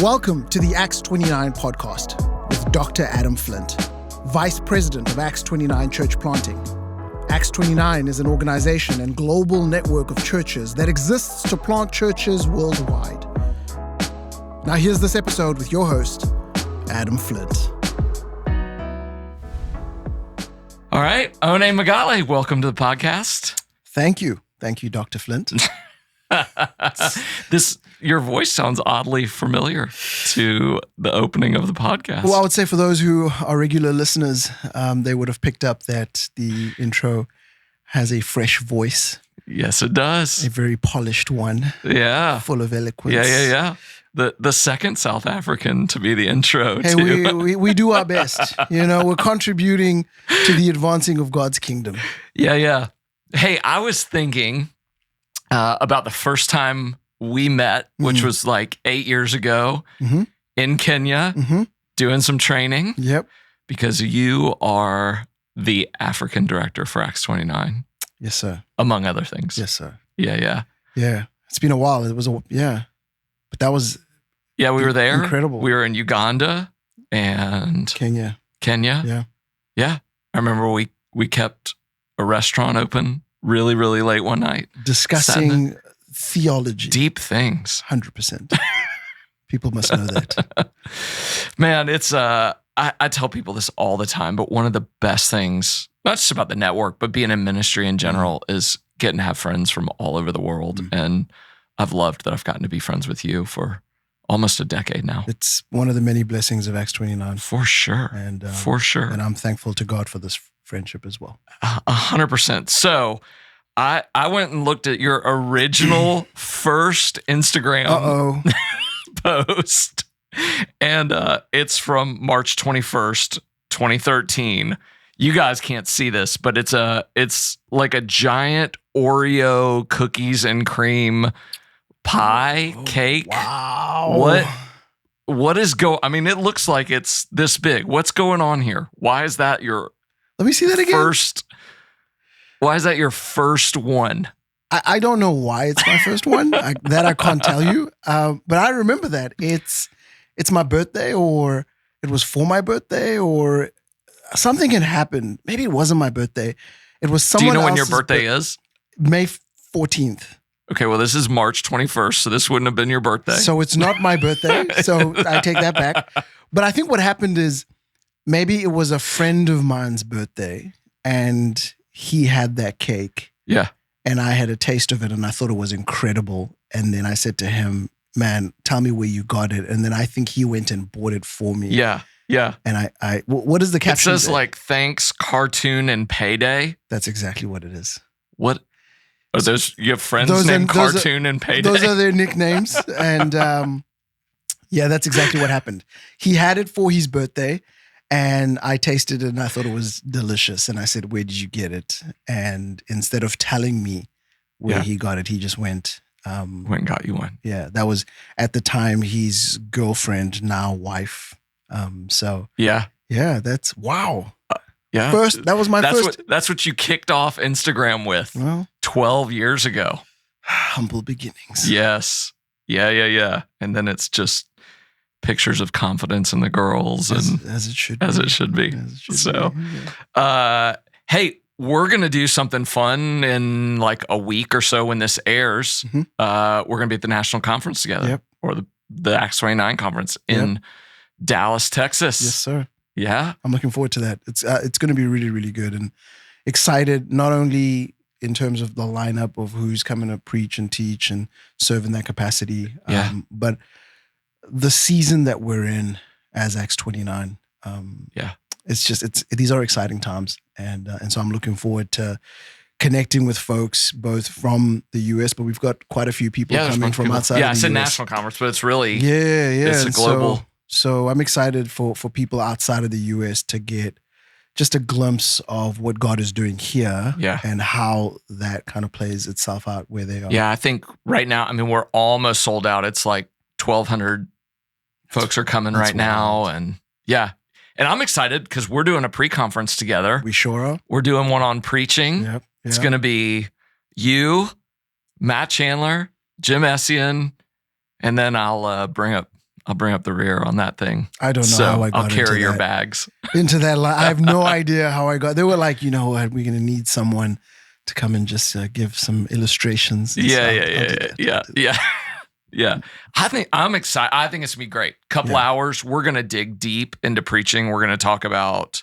Welcome to the Acts 29 podcast with Dr. Adam Flint, Vice President of Acts 29 Church Planting. Acts 29 is an organization and global network of churches that exists to plant churches worldwide. Now here's this episode with your host, Adam Flint. All right, Mokgatle, welcome to the podcast. Thank you. Thank you, Dr. Flint. Your voice sounds oddly familiar to the opening of the podcast. Well, I would say for those who are regular listeners, they would have picked up that the intro has a fresh voice. Yes, it does. A very polished one. Yeah. Full of eloquence. Yeah. The second South African to be the intro. Hey, too. we do our best. You know, we're contributing to the advancing of God's kingdom. Yeah. Hey, I was thinking about the first time we met, which was like 8 years ago in Kenya, doing some training. Yep. Because you are the African director for Acts 29. Yes, sir. Among other things. Yes, sir. Yeah. It's been a while. But that was we were there. Incredible. We were in Uganda and Kenya. Yeah. I remember we kept a restaurant open really, really late one night. Discussing theology. Deep things. 100%. People must know that. Man, it's I tell people this all the time, but one of the best things, not just about the network, but being in ministry in general, is getting to have friends from all over the world. And I've loved that I've gotten to be friends with you for almost a decade now. It's one of the many blessings of Acts 29. For sure. And And I'm thankful to God for this friendship as well. 100%. So I went and looked at your original first Instagram post, and it's from March 21st, 2013. You guys can't see this, but it's like a giant Oreo cookies and cream pie cake. Wow. What is it looks like it's this big. What's going on here? Why is that your Let me see that again. Why is that your first one? I don't know why it's my first one. That I can't tell you. But I remember that it's my birthday, or it was for my birthday, or something had happened. Maybe it wasn't my birthday. It was someone else's. Do you know when your birthday is? May 14th. Okay, well, this is March 21st, so this wouldn't have been your birthday. So it's not my birthday, so I take that back. But I think what happened is maybe it was a friend of mine's birthday, and he had that cake. Yeah. And I had a taste of it, and I thought it was incredible. And then I said to him, man, tell me where you got it. And then I think he went and bought it for me. Yeah. And what is the caption? It says say? Thanks, Cartoon, and Payday. That's exactly what it is. What? Are those, you have friends named Cartoon and Payday? Those are their nicknames. And that's exactly what happened. He had it for his birthday, and I tasted it, and I thought it was delicious. And I said, where did you get it? And instead of telling me where he got it, he just went and got you one. Yeah, that was at the time his girlfriend, now wife. That's wow. That was my first. That's what you kicked off Instagram with 12 years ago. Humble beginnings. Yes. Yeah. And then it's just pictures of confidence in the girls, as it should be. Hey, we're going to do something fun in like a week or so when this airs. We're going to be at the national conference together, or the Acts 29 conference in Dallas, Texas. Yes, sir. Yeah. I'm looking forward to that. It's going to be really, really good, and excited, not only in terms of the lineup of who's coming to preach and teach and serve in that capacity, but the season that we're in as Acts 29. These are exciting times, and so I'm looking forward to connecting with folks both from the US, but we've got quite a few people coming from outside of the US. Yeah, it's a national conference, but it's really it's a global. So I'm excited for people outside of the US to get just a glimpse of what God is doing here, and how that kind of plays itself out where they are. Yeah, I think right now, we're almost sold out. It's like 1,200 folks are coming right now, and and I'm excited because we're doing a pre-conference together. We sure are. We're doing one on preaching. Yep. It's going to be you, Matt Chandler, Jim Essien, and then I'll bring up I'll bring up the rear on that thing. I don't know so how I got I'll carry into your that. bags. Into that line. I have no idea how I got. They were like, you know what, we're going to need someone to come and just give some illustrations. And Yeah. I'm excited. I think it's going to be great. Couple hours. We're going to dig deep into preaching. We're going to talk about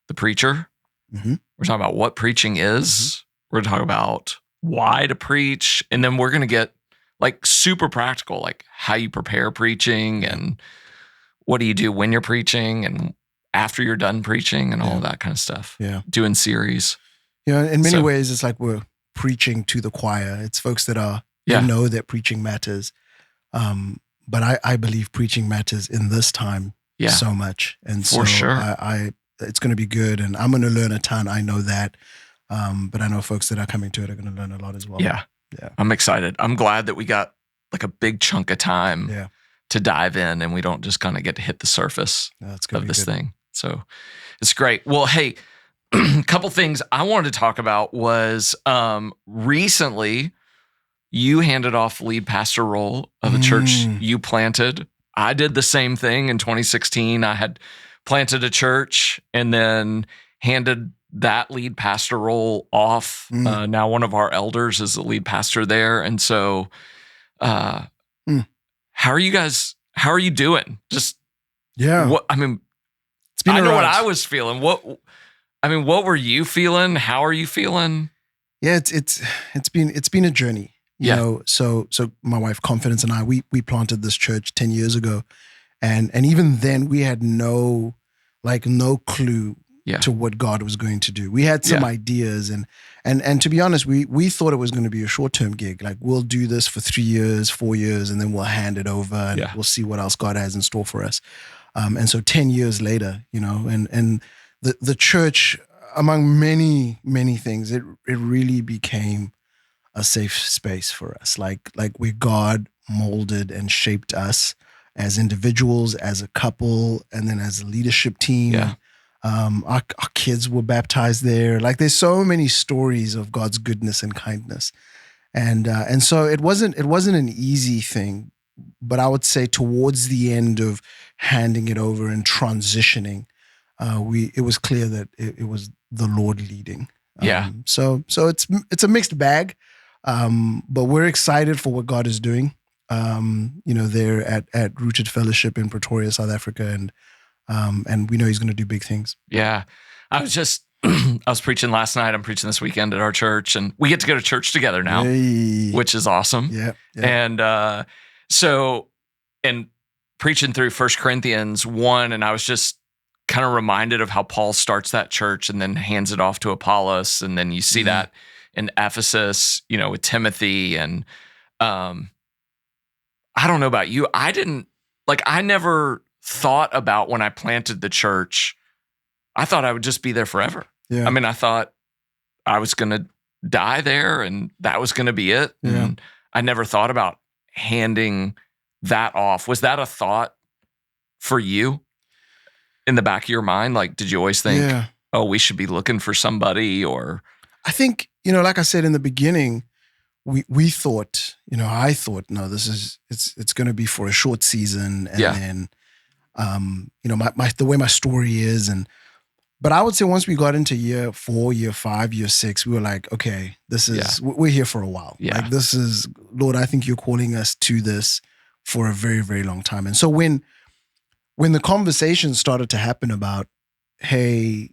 the preacher. Mm-hmm. We're talking about what preaching is. Mm-hmm. We're going to talk about why to preach. And then we're going to get like super practical, like how you prepare preaching and what do you do when you're preaching and after you're done preaching and all of that kind of stuff. Yeah. Doing series. You know, in many ways, it's like we're preaching to the choir. It's folks that know that preaching matters. But I believe preaching matters in this time so much. And so it's going to be good. And I'm going to learn a ton. I know that. But I know folks that are coming to it are going to learn a lot as well. Yeah. I'm excited. I'm glad that we got like a big chunk of time to dive in and we don't just kind of get to hit the surface of this thing. So it's great. Well, hey, a couple things I wanted to talk about was recently you handed off lead pastor role of a church you planted. I did the same thing in 2016. I had planted a church and then handed that lead pastor role off. Now one of our elders is the lead pastor there. And so how are you guys, how are you doing? Just, what, I mean, I know what I was feeling. What were you feeling? How are you feeling? Yeah, it's been a journey. You know, so my wife Confidence and I, we planted this church 10 years ago. And even then we had no clue to what God was going to do. We had some ideas and to be honest, we thought it was going to be a short-term gig. Like we'll do this for 3 years, 4 years, and then we'll hand it over and we'll see what else God has in store for us. And so 10 years later, you know, and the church, among many, many things, it really became a safe space for us, like where God molded and shaped us as individuals, as a couple, and then as a leadership team. Yeah. Our kids were baptized there. Like there's so many stories of God's goodness and kindness. And so it wasn't an easy thing, but I would say towards the end of handing it over and transitioning, it was clear that it was the Lord leading. So it's a mixed bag. But we're excited for what God is doing, you know, there at Rooted Fellowship in Pretoria, South Africa. And we know he's going to do big things. Yeah. I was preaching last night. I'm preaching this weekend at our church and we get to go to church together now, which is awesome. Yeah. And, and preaching through 1 Corinthians 1, and I was just kind of reminded of how Paul starts that church and then hands it off to Apollos. And then you see that in Ephesus, you know, with Timothy. And I don't know about you. I never thought about when I planted the church, I thought I would just be there forever. Yeah. I mean, I thought I was going to die there and that was going to be it. Yeah. And I never thought about handing that off. Was that a thought for you in the back of your mind? Like, did you always think, oh, we should be looking for somebody? Or I think, you know, like I said in the beginning, we thought, you know, I thought, no, it's going to be for a short season. And then, you know, the way my story is. But I would say once we got into year 4, year 5, year 6, we were like, okay, we're here for a while. Yeah. Like this is, Lord, I think you're calling us to this for a very, very long time. And so when the conversation started to happen about, hey,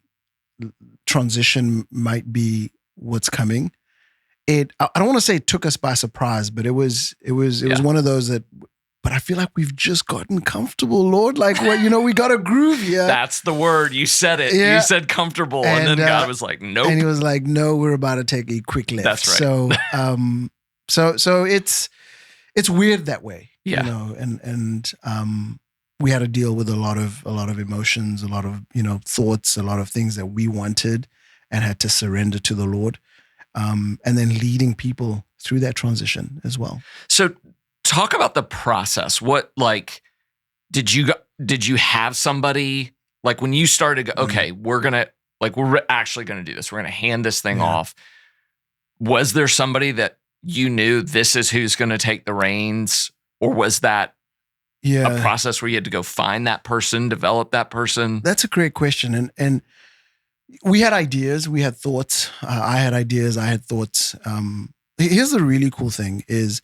transition might be what's coming, I don't want to say it took us by surprise, but it was one of those that, but I feel like we've just gotten comfortable, Lord. Like, what, you know, we got a groove here. That's the word. You said it. You said comfortable. And then God was like, nope. And he was like, no, we're about to take a quick lift. That's right. So it's weird that way, you know, and we had to deal with a lot of emotions, a lot of, you know, thoughts, a lot of things that we wanted and had to surrender to the Lord. And then leading people through that transition as well. So talk about the process. What, like, did you have somebody, like when you started, okay, we're actually going to do this. We're going to hand this thing off. Was there somebody that you knew this is who's going to take the reins? Or was that a process where you had to go find that person, develop that person? That's a great question. And we had ideas, we had thoughts. I had ideas, I had thoughts. Here's the really cool thing is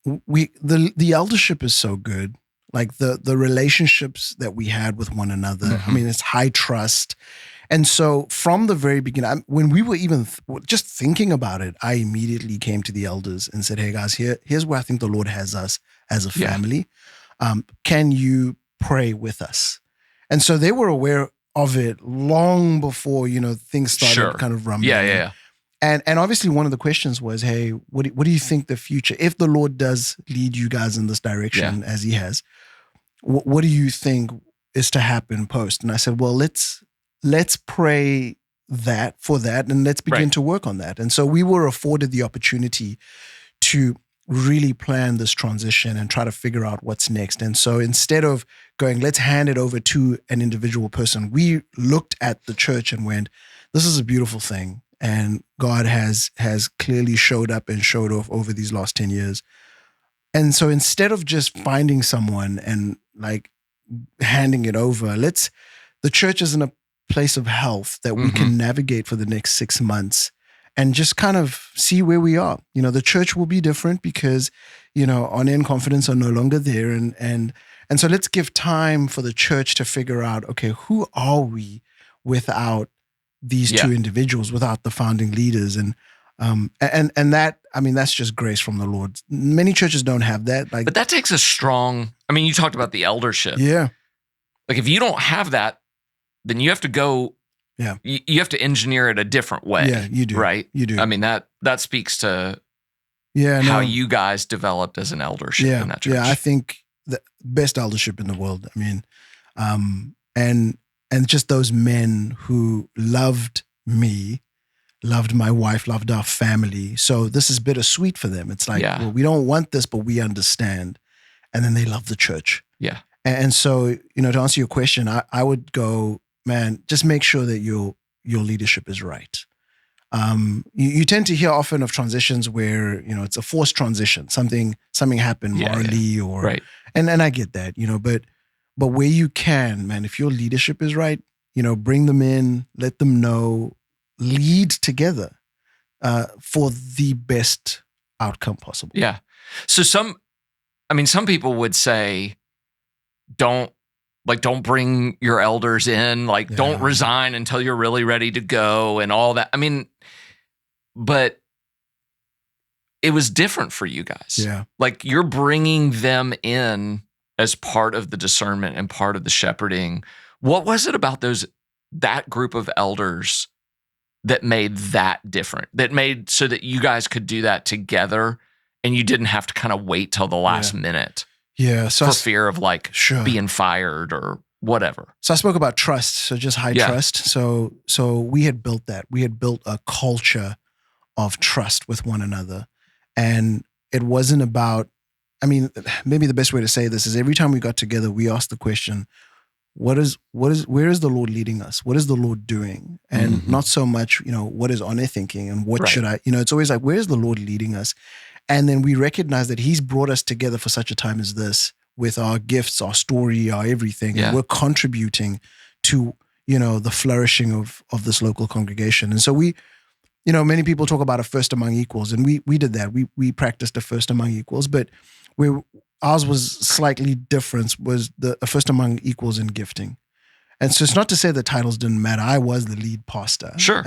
the eldership is so good. Like the relationships that we had with one another. I mean, it's high trust. And so from the very beginning, when we were even just thinking about it, I immediately came to the elders and said, hey guys, here's where I think the Lord has us as a family. Can you pray with us? And so they were aware of it long before, things started kind of rumbling. Yeah. And obviously one of the questions was, hey, what do you think the future, if the Lord does lead you guys in this direction as he has, what do you think is to happen post? And I said, well, let's pray for that and let's begin to work on that. And so we were afforded the opportunity to really plan this transition and try to figure out what's next. And so instead of going, let's hand it over to an individual person, we looked at the church and went, this is a beautiful thing. And God has clearly showed up and showed off over these last 10 years. And so instead of just finding someone and like handing it over, the church is in a place of health that we can navigate for the next 6 months and just kind of see where we are. The church will be different because, on-end confidence are no longer there. And so let's give time for the church to figure out, okay, who are we without these two individuals, without the founding leaders? And that, that's just grace from the Lord. Many churches don't have that. But that takes a strong, you talked about the eldership. Yeah. Like if you don't have that, then you have to go, you have to engineer it a different way. Yeah, you do. Right? You do. That speaks to how you guys developed as an eldership in that church. Yeah, I think the best eldership in the world. And just those men who loved me, loved my wife, loved our family. So this is bittersweet for them. It's like, well, we don't want this, but we understand. And then they love the church. Yeah. And so, to answer your question, I would go, man, just make sure that your leadership is right. You tend to hear often of transitions where, it's a forced transition. Something happened morally or, and I get that, but where you can, man, if your leadership is right, bring them in, let them know, lead together for the best outcome possible. Yeah. So some people would say, don't bring your elders in, don't resign until you're really ready to go and all that. But it was different for you guys. Yeah. Like you're bringing them in as part of the discernment and part of the shepherding. What was it about that group of elders that made that different, that made so that you guys could do that together and you didn't have to kind of wait till the last minute? Yeah. So for fear of being fired or whatever. So I spoke about trust. So just high trust. So we had built that. We had built a culture of trust with one another. And it wasn't about, maybe the best way to say this is every time we got together, we asked the question, where is the Lord leading us? What is the Lord doing? And not so much, what is honor thinking and what should I, it's always like, where is the Lord leading us? And then we recognize that he's brought us together for such a time as this with our gifts, our story, our everything. And we're contributing to, the flourishing of this local congregation. And so we, many people talk about a first among equals, and we did that. We practiced a first among equals, but ours was slightly different, was a first among equals in gifting. And so it's not to say the titles didn't matter. I was the lead pastor. Sure.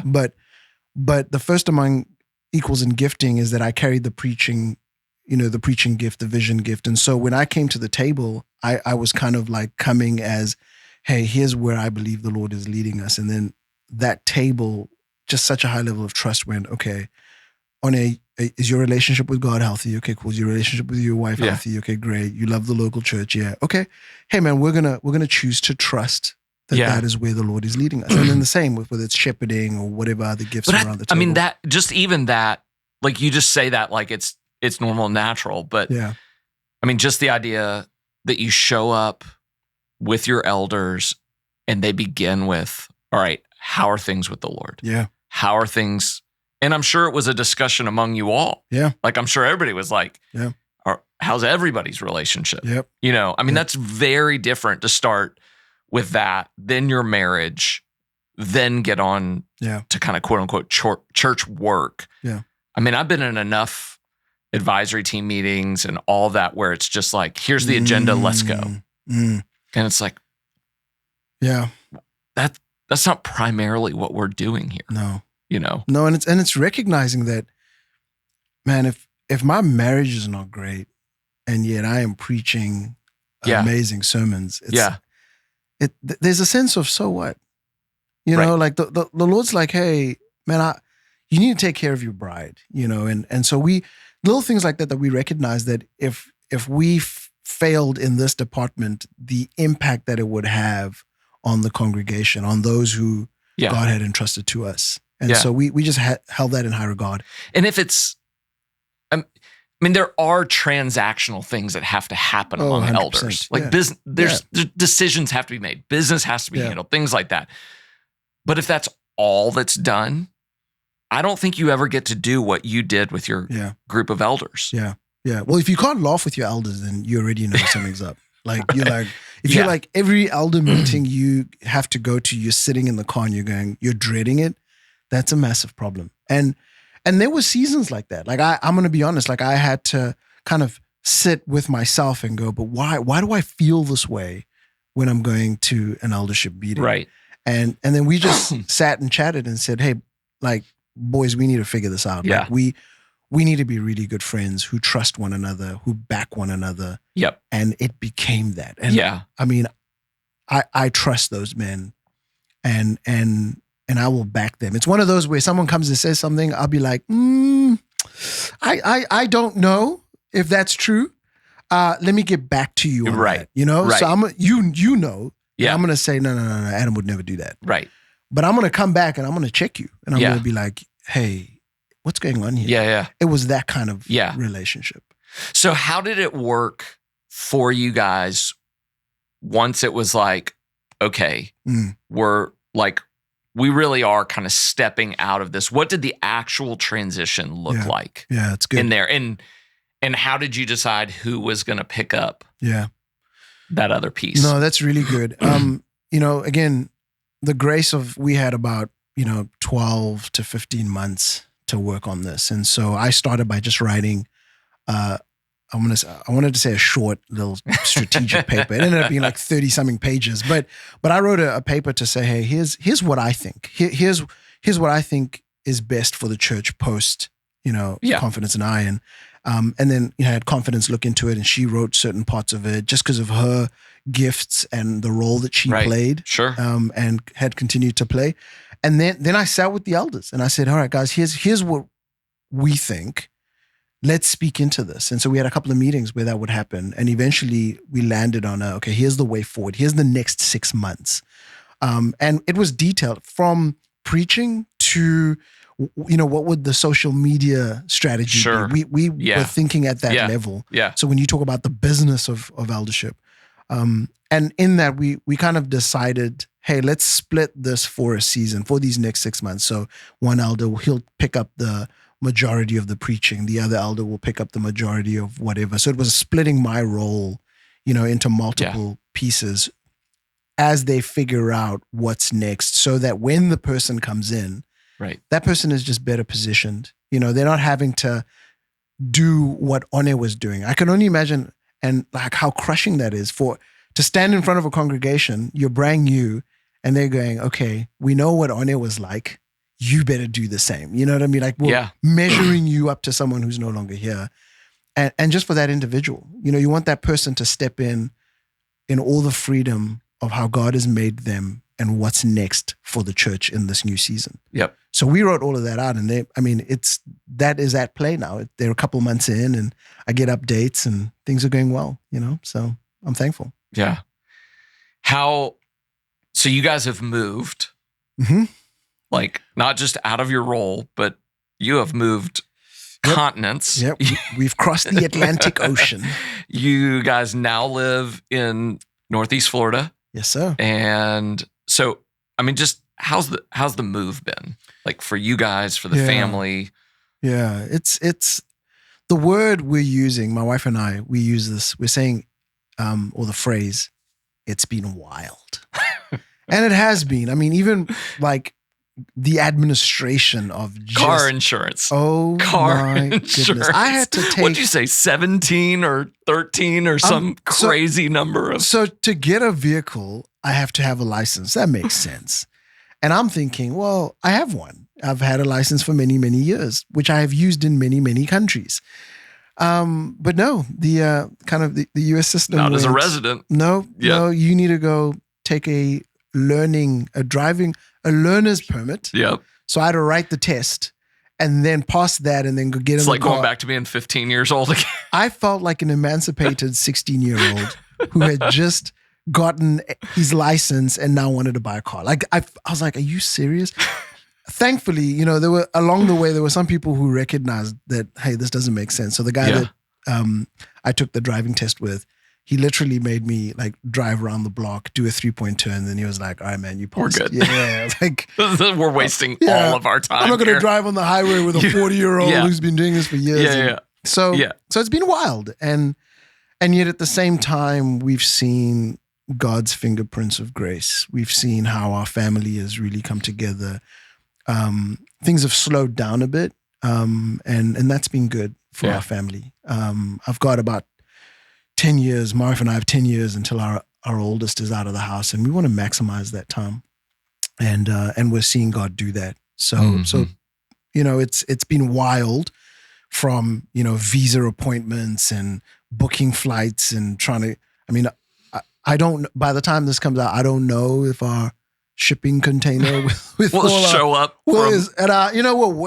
But the first among equals in gifting is that I carried the preaching gift, the vision gift. And so when I came to the table, I was kind of like coming as, hey, here's where I believe the Lord is leading us. And then that table, just such a high level of trust went, okay, is your relationship with God healthy? Okay, cool. Is your relationship with your wife healthy? Okay, great. You love the local church? Yeah. Okay. Hey man, we're gonna choose to trust that is where the Lord is leading us. And then the same with whether it's shepherding or whatever other gifts around the table. That like you just say that like it's normal and natural, but just the idea that you show up with your elders and they begin with, all right, how are things with the Lord? Yeah. How are things? And I'm sure it was a discussion among you all. Yeah. Like I'm sure everybody was like, how's everybody's relationship? Yep. I mean, that's very different to start with that, then your marriage, then get on to kind of quote unquote church work. Yeah. I mean, I've been in enough advisory team meetings and all that where it's just like, here's the agenda, let's go. And it's like, yeah, that's not primarily what we're doing here. No. No, and it's recognizing that, man, if my marriage is not great and yet I am preaching amazing sermons, there's a sense of, so what? You know, like the Lord's like, hey, man, you need to take care of your bride, and so little things like that we recognize that if we failed in this department, the impact that it would have on the congregation, on those who God had entrusted to us. And so we just held that in high regard. And if it's, I mean, there are transactional things that have to happen among elders. Like business, decisions have to be made. Business has to be handled, things like that. But if that's all that's done, I don't think you ever get to do what you did with your group of elders. Yeah. Yeah. Well, if you can't laugh with your elders, then you already know something's up. Like you're like every elder meeting you have to go to, you're sitting in the car and you're dreading it. That's a massive problem. And there were seasons like that. Like I'm going to be honest, like I had to kind of sit with myself and go, but why do I feel this way when I'm going to an eldership meeting? Right. And then we just sat and chatted and said, hey, like, boys, we need to figure this out. Yeah. Like we need to be really good friends who trust one another, who back one another. Yep. And it became that. And I mean, I trust those men and I will back them. It's one of those where someone comes and says something, I'll be like, I don't know if that's true. Let me get back to you on that, Right. So I'm you know. Yeah. I'm going to say, no, Adam would never do that. Right. But I'm going to come back and I'm going to check you. And I'm going to be like, hey, what's going on here? Yeah. It was that kind of relationship. So how did it work for you guys once it was like, okay, we're like, we really are kind of stepping out of this? What did the actual transition look like? Yeah, it's good. In there. And how did you decide who was going to pick up that other piece? No, that's really good. Again, the grace of, we had about, 12 to 15 months to work on this. And so I started by just writing, I wanted to say a short little strategic paper. It ended up being like 30 something pages, but I wrote a paper to say, hey, here's what I think. Here's what I think is best for the church post, Confidence and I. And then I had Confidence look into it, and she wrote certain parts of it just because of her gifts and the role that she played, and had continued to play. And then I sat with the elders and I said, all right, guys, here's what we think. Let's speak into this. And so we had a couple of meetings where that would happen. And eventually we landed on, okay, here's the way forward. Here's the next 6 months. And it was detailed from preaching to, what would the social media strategy be? We were thinking at that level. Yeah. So when you talk about the business of eldership, and in that we kind of decided, hey, let's split this for a season, for these next 6 months. So one elder, he'll pick up the majority of the preaching. The other elder will pick up the majority of whatever. So it was splitting my role, into multiple pieces as they figure out what's next, so that when the person comes in, that person is just better positioned. They're not having to do what One was doing. I can only imagine, and like how crushing that is to stand in front of a congregation, you're brand new, and they're going, okay, we know what One was like. You better do the same. You know what I mean? Like we're measuring you up to someone who's no longer here. And just for that individual, you want that person to step in all the freedom of how God has made them and what's next for the church in this new season. Yep. So we wrote all of that out, and that is at play now. They're a couple months in, and I get updates and things are going well, so I'm thankful. Yeah. So you guys have moved, like not just out of your role, but you have moved continents. Yep. We've crossed the Atlantic Ocean. You guys now live in Northeast Florida. Yes, sir. And so, just how's the move been? Like for you guys, for the family? Yeah, it's The word we're using, my wife and I, we use this. We're saying, or the phrase, "It's been wild," and it has been. I mean, even like the administration of car insurance. Oh, car my insurance. goodness! I had to take. What'd you say? 17 or 13 or some crazy number of. So to get a vehicle, I have to have a license. That makes sense. And I'm thinking, well, I have one. I've had a license for many, many years, which I have used in many, many countries. But no, the kind of the U.S. system. Not as a resident. No, you need to go take a learner's permit. Yep. So I had to write the test and then pass that and then go get in the car. It's like going back to being 15 years old again. I felt like an emancipated 16-year-old who had just gotten his license and now wanted to buy a car. Like I was like, are you serious? Thankfully, there were along the way, there were some people who recognized that, hey, this doesn't make sense. So the guy that I took the driving test with, he literally made me like drive around the block, do a 3-point turn. And then he was like, all right, man, you passed. We're good. Yeah. Like, we're wasting all of our time. I'm not going to drive on the highway with a 40-year-old who's been doing this for years. Yeah. So it's been wild. And yet at the same time, we've seen God's fingerprints of grace. We've seen how our family has really come together. Things have slowed down a bit. And that's been good for our family. I've got about 10 years, my wife and I have 10 years until our oldest is out of the house, and we want to maximize that time. And we're seeing God do that. So it's been wild from, visa appointments and booking flights and trying to, I don't, by the time this comes out, I don't know if our shipping container with will show up. We're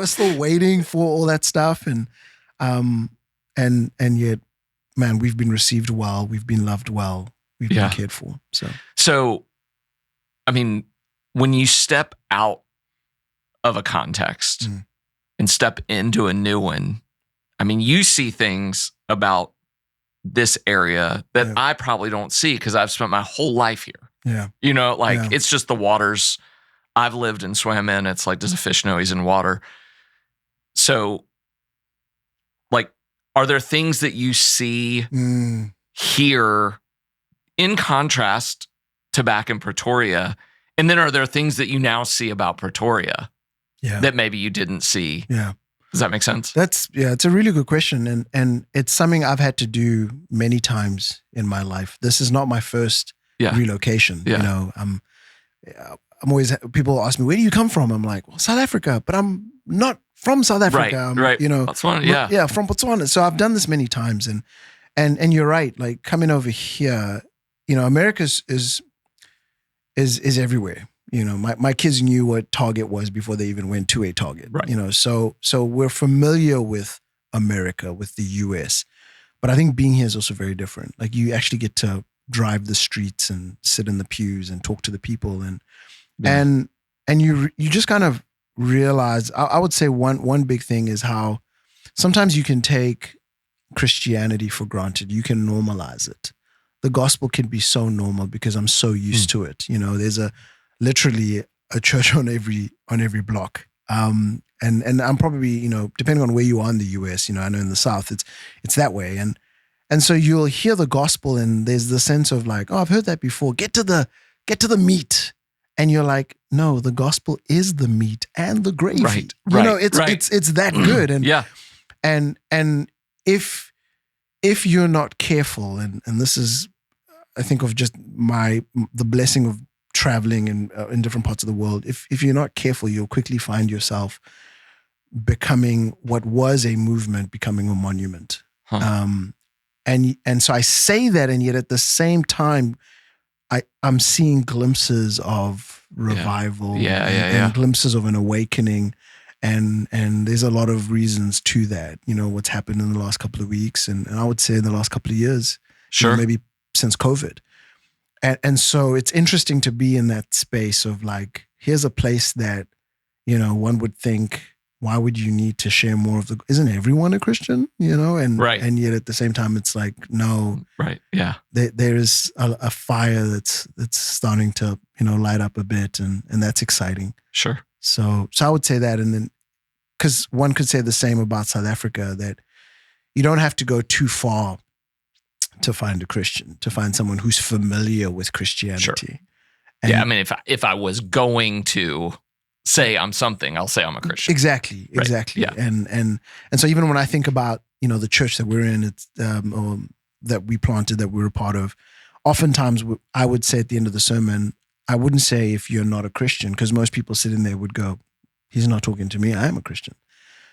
still waiting for all that stuff. And yet, man, we've been received well. We've been loved well. We've been cared for. So, when you step out of a context and step into a new one, you see things about this area that I probably don't see because I've spent my whole life here. Yeah. It's just the waters I've lived and swam in. It's like, does a fish know he's in water? So, are there things that you see here in contrast to back in Pretoria? And then are there things that you now see about Pretoria that maybe you didn't see? Yeah. Does that make sense? It's a really good question. And it's something I've had to do many times in my life. This is not my first relocation. Yeah. I'm always, people ask me, where do you come from? I'm like, well, South Africa, but I'm not from South Africa. Right. Botswana, Yeah, from Botswana. So I've done this many times. And you're right, like coming over here, America is everywhere. My kids knew what Target was before they even went to a Target. Right. So we're familiar with America, with the US. But I think being here is also very different. Like you actually get to drive the streets and sit in the pews and talk to the people and you just kind of realize, I would say one big thing is how sometimes you can take Christianity for granted. You can normalize it. The gospel can be so normal because I'm so used to it. There's literally a church on every block. And I'm probably, depending on where you are in the US, I know in the South, it's that way. And so you'll hear the gospel and there's the sense of like, oh, I've heard that before. Get to the meat. And you're like, no, the gospel is the meat and the gravy. Right. It's that good. And and if you're not careful, and this is, I think of just the blessing of traveling in different parts of the world. If you're not careful, you'll quickly find yourself becoming what was a movement, becoming a monument. And so I say that, and yet at the same time, I'm seeing glimpses of revival and glimpses of an awakening. And there's a lot of reasons to that, what's happened in the last couple of weeks. And I would say in the last couple of years, maybe since COVID. And so it's interesting to be in that space of like, here's a place that, one would think, why would you need to share more of isn't everyone a Christian, and yet at the same time, it's like, no, right. Yeah. There is a fire that's starting to, light up a bit and that's exciting. Sure. So I would say that. And then, cause one could say the same about South Africa, that, you don't have to go too far to find a Christian, to find someone who's familiar with Christianity. Sure. And I mean, if I was going to say I'm something, I'll say I'm a Christian. Exactly. Right. Yeah. And so even when I think about, the church that we're in, it's or that we planted, that we're a part of, oftentimes I would say at the end of the sermon, I wouldn't say if you're not a Christian, because most people sitting there would go, he's not talking to me, I am a Christian.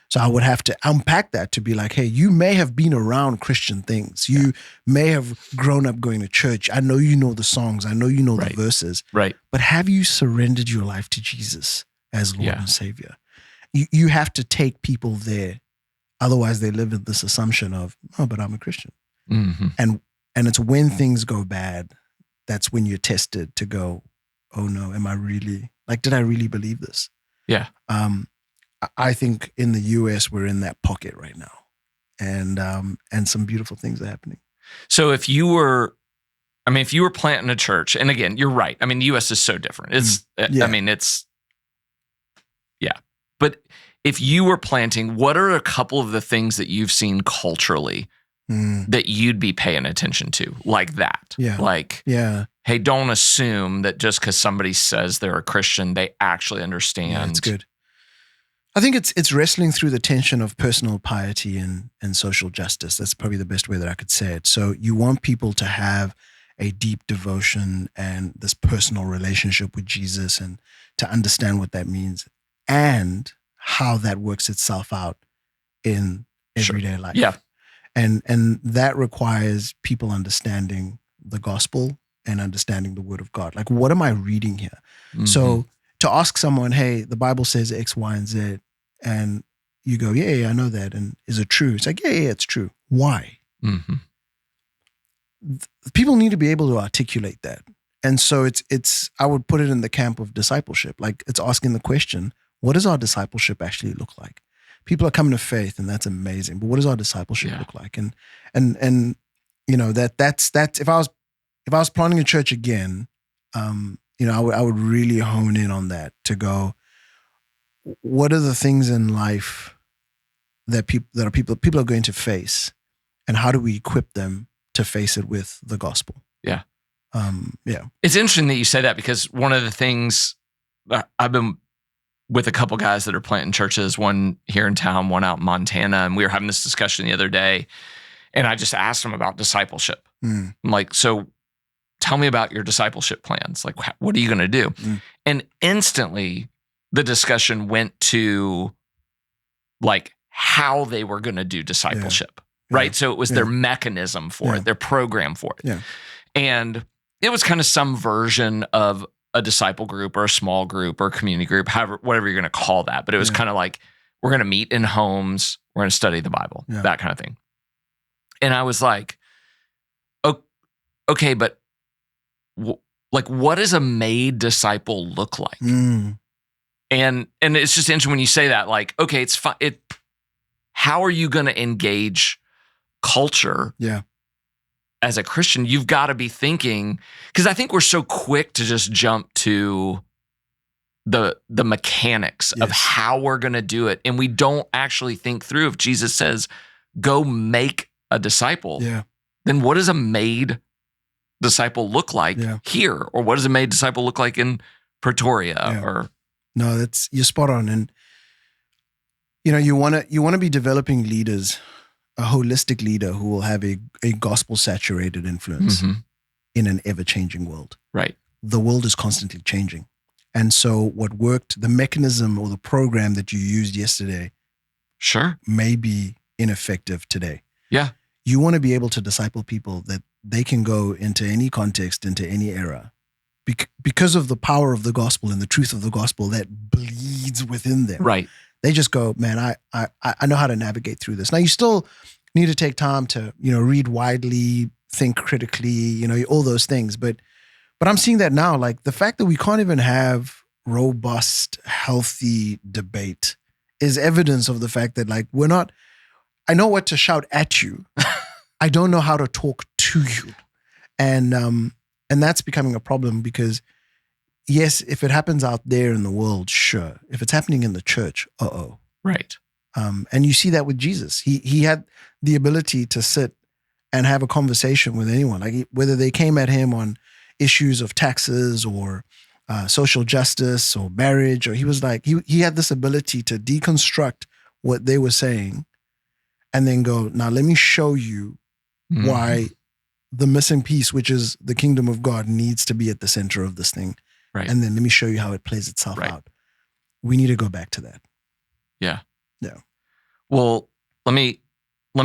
So I would have to unpack that to be like, hey, you may have been around Christian things. You may have grown up going to church. I know you know the songs. I know you know the verses. Right. But have you surrendered your life to Jesus as Lord and Savior? You have to take people there. Otherwise, they live in this assumption of, oh, but I'm a Christian. Mm-hmm. And it's when things go bad, that's when you're tested to go, oh no, am I really, did I really believe this? Yeah. I think in the US, we're in that pocket right now. And some beautiful things are happening. So if you were planting a church, and again, you're right. I mean, the US is so different. But if you were planting, what are a couple of the things that you've seen culturally that you'd be paying attention to like that? Yeah. Hey, don't assume that just because somebody says they're a Christian, they actually understand. Yeah, it's good. I think it's wrestling through the tension of personal piety and social justice. That's probably the best way that I could say it. So you want people to have a deep devotion and this personal relationship with Jesus, and to understand what that means and how that works itself out in everyday life. Yeah. And that requires people understanding the gospel and understanding the word of God. Like, what am I reading here? Mm-hmm. So to ask someone, hey, the Bible says X, Y, and Z, and you go, yeah, I know that. And is it true? It's like, yeah, it's true. Why? Mm-hmm. People need to be able to articulate that. And so it's I would put it in the camp of discipleship. Like, it's asking the question, what does our discipleship actually look like? People are coming to faith, and that's amazing. But what does our discipleship look like? And that's if I was planning a church again, I would really hone in on that to go, what are the things in life that people are going to face, and how do we equip them to face it with the gospel? Yeah. Yeah. It's interesting that you say that, because one of the things I've been with a couple guys that are planting churches, one here in town, one out in Montana, and we were having this discussion the other day, and I just asked them about discipleship. I'm like, so tell me about your discipleship plans. Like, what are you going to do? And instantly the discussion went to like how they were going to do discipleship, right? So it was their mechanism for it, their program for it. Yeah. And it was kind of some version of a disciple group or a small group or a community group, whatever you're going to call that. But it was kind of like, we're going to meet in homes, we're going to study the Bible, that kind of thing. And I was like, okay, but what does a made disciple look like? And it's just interesting when you say that, like, okay, it's fine. How are you going to engage culture? Yeah. As a Christian, you've got to be thinking, because I think we're so quick to just jump to the mechanics of how we're going to do it. And we don't actually think through, if Jesus says, go make a disciple, then what does a made disciple look like here? Or what does a made disciple look like in Pretoria? Or no, you're spot on. And you want to be developing leaders, a holistic leader who will have a gospel saturated influence in an ever changing world. Right. The world is constantly changing. And so what worked, the mechanism or the program that you used yesterday, may be ineffective today. Yeah. You want to be able to disciple people that they can go into any context, into any era, because of the power of the gospel and the truth of the gospel that bleeds within them. Right. They just go, man, I know how to navigate through this. Now, you still need to take time to, read widely, think critically, all those things. But I'm seeing that now, like the fact that we can't even have robust, healthy debate is evidence of the fact that, like, I know what to shout at you. I don't know how to talk to you. And that's becoming a problem, because yes, if it happens out there in the world, sure. If it's happening in the church, Right. And you see that with Jesus. He had the ability to sit and have a conversation with anyone, like whether they came at him on issues of taxes or social justice or marriage, or he was like, he had this ability to deconstruct what they were saying and then go, now let me show you why the missing piece, which is the kingdom of God, needs to be at the center of this thing. Right. And then let me show you how it plays itself out. We need to go back to that. Yeah. Yeah. Well, let me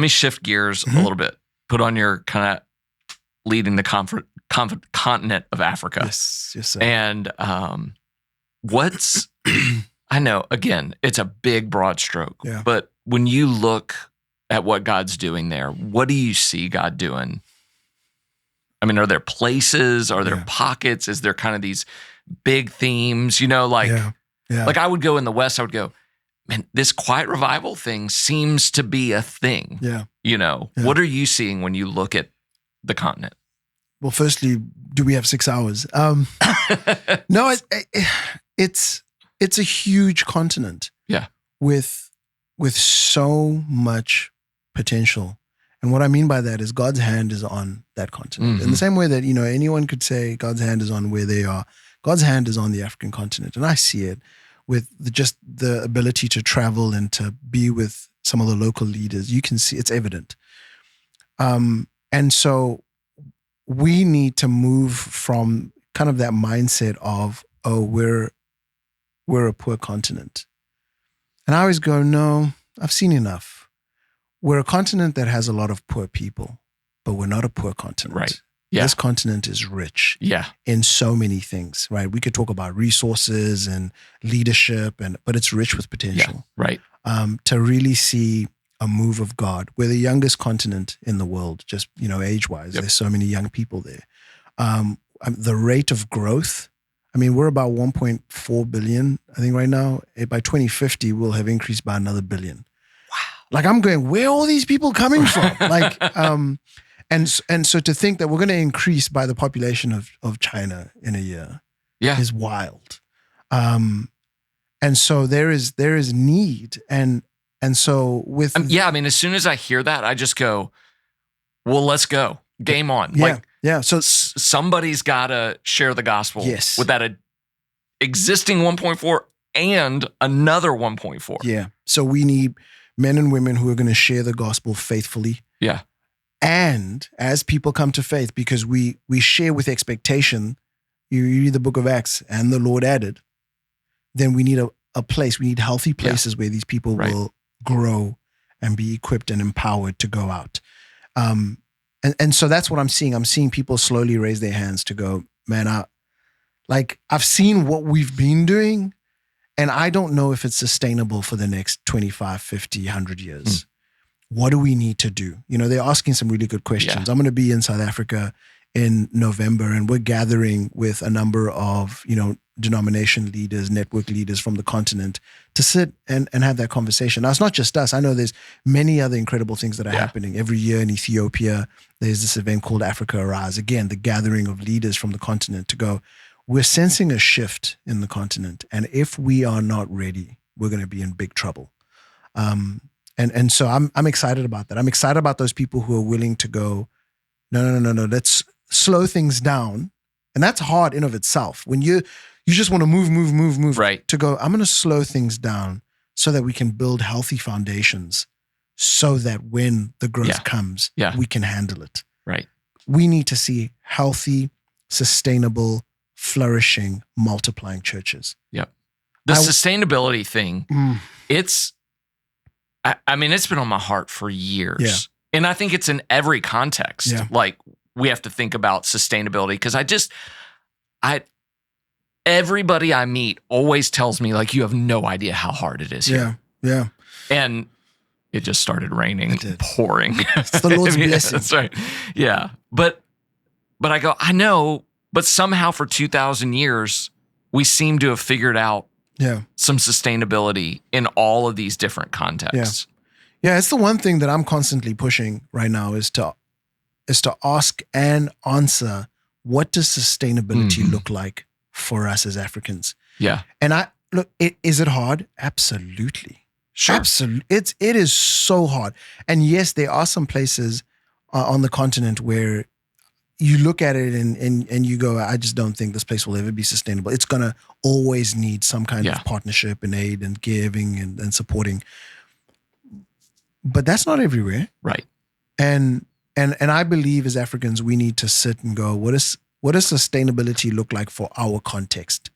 shift gears a little bit. Put on your kind of leading the continent of Africa. Yes, sir. And what's, I know, again, it's a big, broad stroke. Yeah. But when you look at what God's doing there, what do you see God doing? I mean, are there places? Are there pockets? Is there kind of these big themes? Like I would go in the West, I would go, man, this quiet revival thing seems to be a thing. Yeah. What are you seeing when you look at the continent? Well, firstly, do we have 6 hours? No, it's a huge continent. Yeah. With so much potential. And what I mean by that is God's hand is on that continent. In the same way that, anyone could say God's hand is on where they are, God's hand is on the African continent. And I see it with just the ability to travel and to be with some of the local leaders. You can see it's evident. And so we need to move from kind of that mindset of, oh, we're a poor continent. And I always go, no, I've seen enough. We're a continent that has a lot of poor people, but we're not a poor continent. Right. Yeah. This continent is rich Yeah. in so many things, right? We could talk about resources and leadership, but it's rich with potential. Yeah. Right. To really see a move of God. We're the youngest continent in the world, just, age-wise. There's so many young people there. The rate of growth, I mean, we're about 1.4 billion, I think right now. By 2050, we'll have increased by another billion. Wow. Like I'm going, where are all these people coming from? And so to think that we're going to increase by the population of China in a year is wild. And so there is need. And so with... I mean, as soon as I hear that, I just go, well, let's go. Game on. Yeah. So somebody's got to share the gospel with that existing 1.4 and another 1.4. Yeah. So we need men and women who are going to share the gospel faithfully. Yeah. And as people come to faith, because we share with expectation, you read the book of Acts, and the Lord added, then we need a place. We need healthy places where these people will grow and be equipped and empowered to go out. And so that's what I'm seeing. I'm seeing people slowly raise their hands to go, man, I've seen what we've been doing, and I don't know if it's sustainable for the next 25, 50, 100 years. What do we need to do? They're asking some really good questions. I'm going to be in South Africa in November, and we're gathering with a number of, denomination leaders, network leaders from the continent to sit and have that conversation. Now, it's not just us. I know there's many other incredible things that are happening. Every year in Ethiopia, there's this event called Africa Arise. Again, the gathering of leaders from the continent to go, we're sensing a shift in the continent. And if we are not ready, we're going to be in big trouble. And so I'm excited about that. I'm excited about those people who are willing to go, no, let's slow things down. And that's hard in of itself. When you just want to move, right. To go, I'm going to slow things down so that we can build healthy foundations so that when the growth comes, we can handle it. Right. We need to see healthy, sustainable, flourishing, multiplying churches. Yep. The sustainability thing, it's been on my heart for years. Yeah. And I think it's in every context. Yeah. Like, we have to think about sustainability because everybody I meet always tells me, like, you have no idea how hard it is here. Yeah. And it just started raining, pouring. It's the Lord's blessing. That's right. Yeah. But I go, I know, but somehow for 2,000 years, we seem to have figured out some sustainability in all of these different contexts. Yeah, it's the one thing that I'm constantly pushing right now is to ask and answer, what does sustainability look like for us as Africans? Yeah. And is it hard? Absolutely. Sure. Absolutely. It is so hard. And yes, there are some places on the continent where you look at it and you go, I just don't think this place will ever be sustainable. It's going to always need some kind of partnership and aid and giving and supporting. But that's not everywhere. Right. And I believe as Africans, we need to sit and go, what does sustainability look like for our context?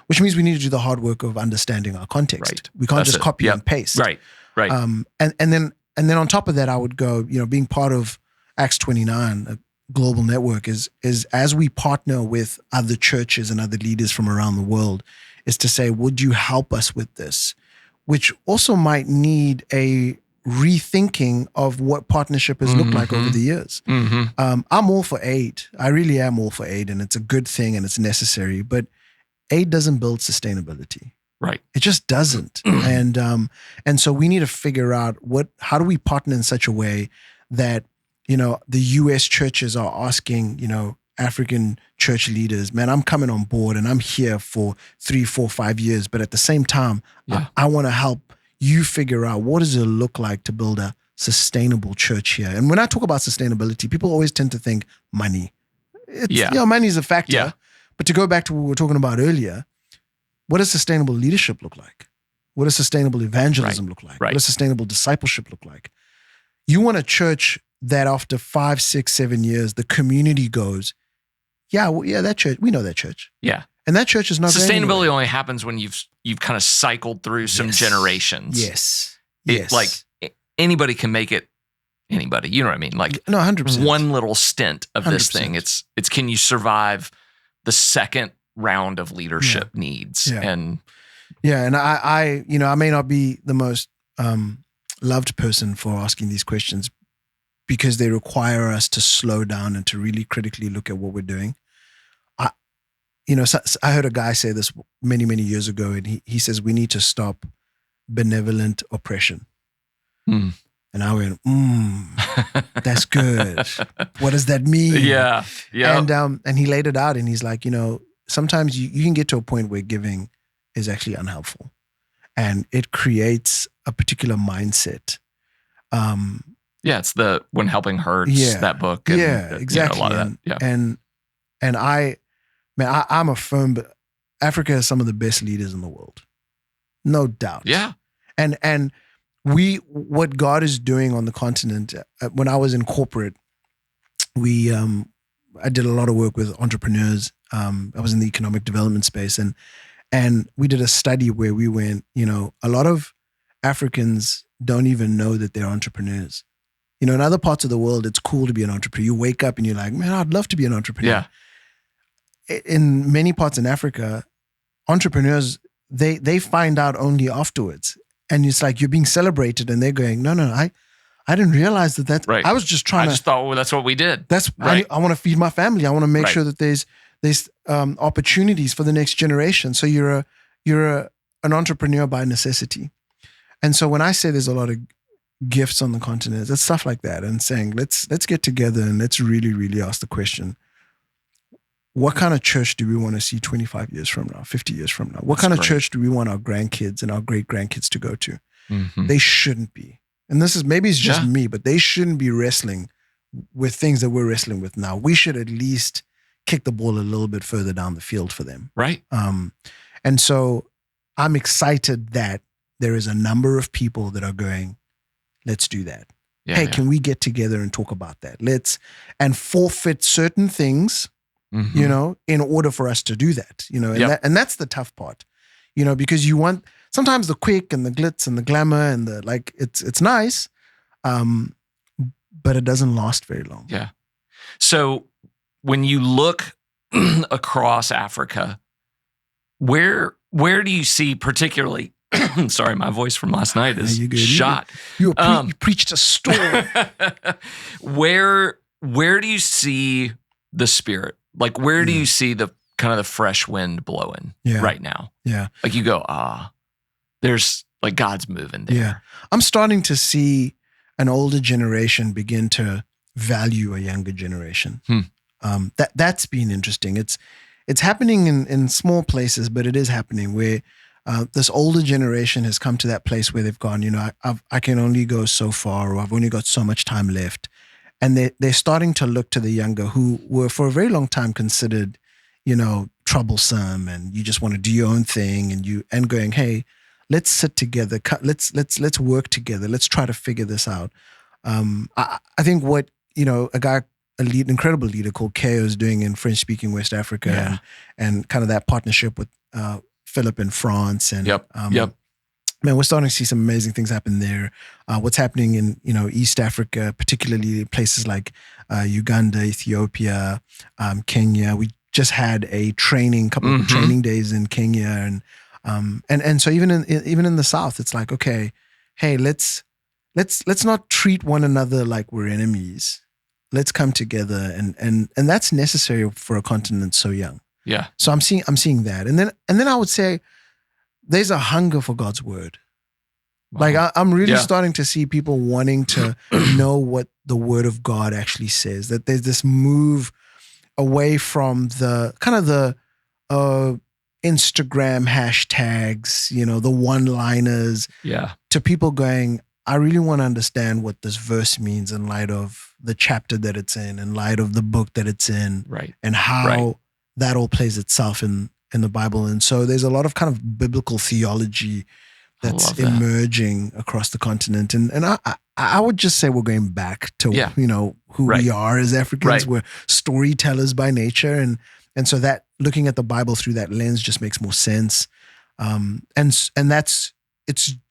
Which means we need to do the hard work of understanding our context. Right. We can't just copy and paste. Right. Right. And then on top of that, I would go, being part of Acts 29, a global network, is as we partner with other churches and other leaders from around the world, is to say, would you help us with this? Which also might need a rethinking of what partnership has looked like over the years. I'm all for aid. I really am all for aid, and it's a good thing and it's necessary, but aid doesn't build sustainability. Right. It just doesn't. And so we need to figure out how do we partner in such a way that, the US churches are asking, African church leaders, man, I'm coming on board and I'm here for 3, 4, 5 years. But at the same time, I want to help you figure out what does it look like to build a sustainable church here. And when I talk about sustainability, people always tend to think money. Money is a factor. Yeah. But to go back to what we were talking about earlier, what does sustainable leadership look like? What does sustainable evangelism look like? Right. What does sustainable discipleship look like? You want a church that after 5, 6, 7 years, the community goes, that church, we know that church. Yeah. And that church is not sustainability only happens when you've kind of cycled through some generations. Yes. Like anybody can make it. Anybody, you know what I mean? Like 100%. One little stint of 100%. this thing. It's can you survive the second round of leadership needs? And I may not be the most loved person for asking these questions because they require us to slow down and to really critically look at what we're doing. I heard a guy say this many, many years ago, and he says we need to stop benevolent oppression. And I went, that's good. What does that mean? Yeah. And he laid it out, and he's like, sometimes you can get to a point where giving is actually unhelpful, and it creates a particular mindset. It's the When Helping Hurts, that book. And, exactly. A lot of that. Yeah. And I'm a firm, but Africa has some of the best leaders in the world, no doubt. Yeah. And what God is doing on the continent. When I was in corporate, I did a lot of work with entrepreneurs. I was in the economic development space, and we did a study where we went, a lot of Africans don't even know that they're entrepreneurs. In other parts of the world, it's cool to be an entrepreneur. You wake up and you're like, man, I'd love to be an entrepreneur. Yeah. In many parts in Africa, entrepreneurs, they find out only afterwards. And it's like you're being celebrated, and they're going, no, I didn't realize that. Right. I was just trying I just thought that's what we did. That's right. I want to feed my family. I want to make sure that there's opportunities for the next generation. So you're an entrepreneur by necessity. And so when I say there's a lot of gifts on the continent, it's stuff like that, and saying let's get together and let's really, really ask the question: what kind of church do we want to see 25 years from now, 50 years from now? What kind of church do we want our grandkids and our great-grandkids to go to? They shouldn't be. And maybe it's just me, but they shouldn't be wrestling with things that we're wrestling with now. We should at least kick the ball a little bit further down the field for them. Right. And so I'm excited that there is a number of people that are going, let's do that. Can we get together and talk about that? And forfeit certain things, in order for us to do that, and that's the tough part, because you want sometimes the quick and the glitz and the glamour and it's nice, but it doesn't last very long. Yeah. So when you look across Africa, where do you see particularly, sorry, my voice from last night is shot. You preached a storm. Where do you see the Spirit? Like, where do you see the kind of the fresh wind blowing right now? Yeah. Like you go, there's like God's moving there. Yeah. I'm starting to see an older generation begin to value a younger generation. That's been interesting. It's happening in small places, but it is happening where this older generation has come to that place where they've gone, I can only go so far, or I've only got so much time left. And they're starting to look to the younger, who were for a very long time considered, troublesome, and you just want to do your own thing, and going, hey, let's sit together, let's work together, let's try to figure this out. I think what incredible leader called Keo is doing in French-speaking West Africa, and kind of that partnership with Philip in France, and man, we're starting to see some amazing things happen there. What's happening in East Africa, particularly places like Uganda, Ethiopia, Kenya. We just had a couple of training days in Kenya, and so even in the South, it's like, okay, hey, let's not treat one another like we're enemies. Let's come together, and that's necessary for a continent so young. Yeah. So I'm seeing that, and then I would say there's a hunger for God's word. Wow. Like I'm really starting to see people wanting to know what the word of God actually says. That there's this move away from the kind of the Instagram hashtags, the one-liners, to people going, I really want to understand what this verse means in light of the chapter that it's in light of the book that it's in, right? And how that all plays itself in the Bible. And so there's a lot of kind of biblical theology that's emerging across the continent. And I would just say we're going back to, who we are as Africans. We're storytellers by nature. And so that looking at the Bible through that lens just makes more sense. And it's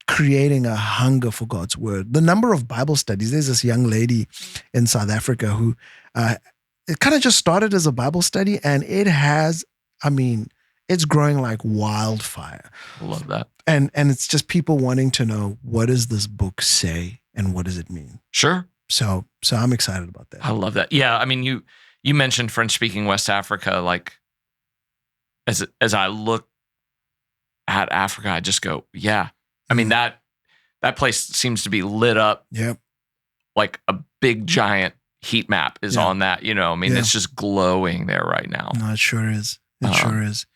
creating a hunger for God's word. The number of Bible studies, there's this young lady in South Africa who, it kind of just started as a Bible study, and it's growing like wildfire. I love that. And it's just people wanting to know, what does this book say and what does it mean? Sure. So I'm excited about that. I love that. Yeah. I mean, you mentioned French-speaking West Africa. Like, as I look at Africa, I just go, yeah. I mean, that place seems to be lit up. Yep. Like a big giant heat map is on that, it's just glowing there right now. No, it sure is. It sure is.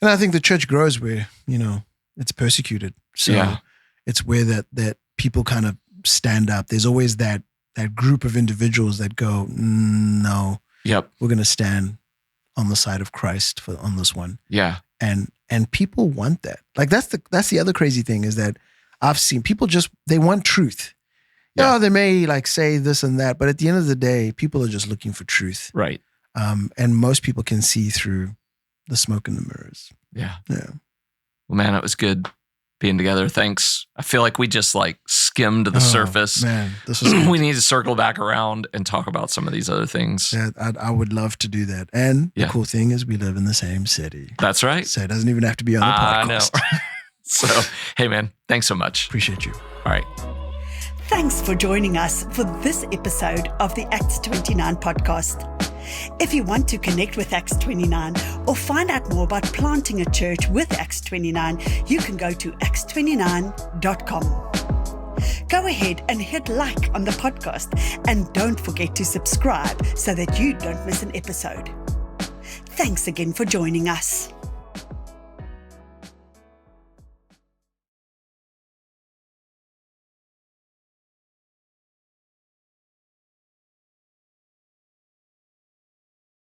And I think the church grows where, it's persecuted. So it's where that people kind of stand up. There's always that group of individuals that go, no, we're going to stand on the side of Christ on this one. Yeah. And people want that. Like that's the other crazy thing, is that I've seen people they want truth. Yeah. They may like say this and that, but at the end of the day, people are just looking for truth. Right. And most people can see through the smoke and the mirrors. Yeah. Yeah. Well, man, it was good being together. Thanks. I feel like we just like skimmed the surface. Man, this was good. We need to circle back around and talk about some of these other things. Yeah, I would love to do that. And the cool thing is we live in the same city. That's right. So it doesn't even have to be on the podcast. I know. So, hey man, thanks so much. Appreciate you. All right. Thanks for joining us for this episode of the Acts 29 podcast. If you want to connect with Acts 29 or find out more about planting a church with Acts 29, you can go to acts29.com. Go ahead and hit like on the podcast, and don't forget to subscribe so that you don't miss an episode. Thanks again for joining us.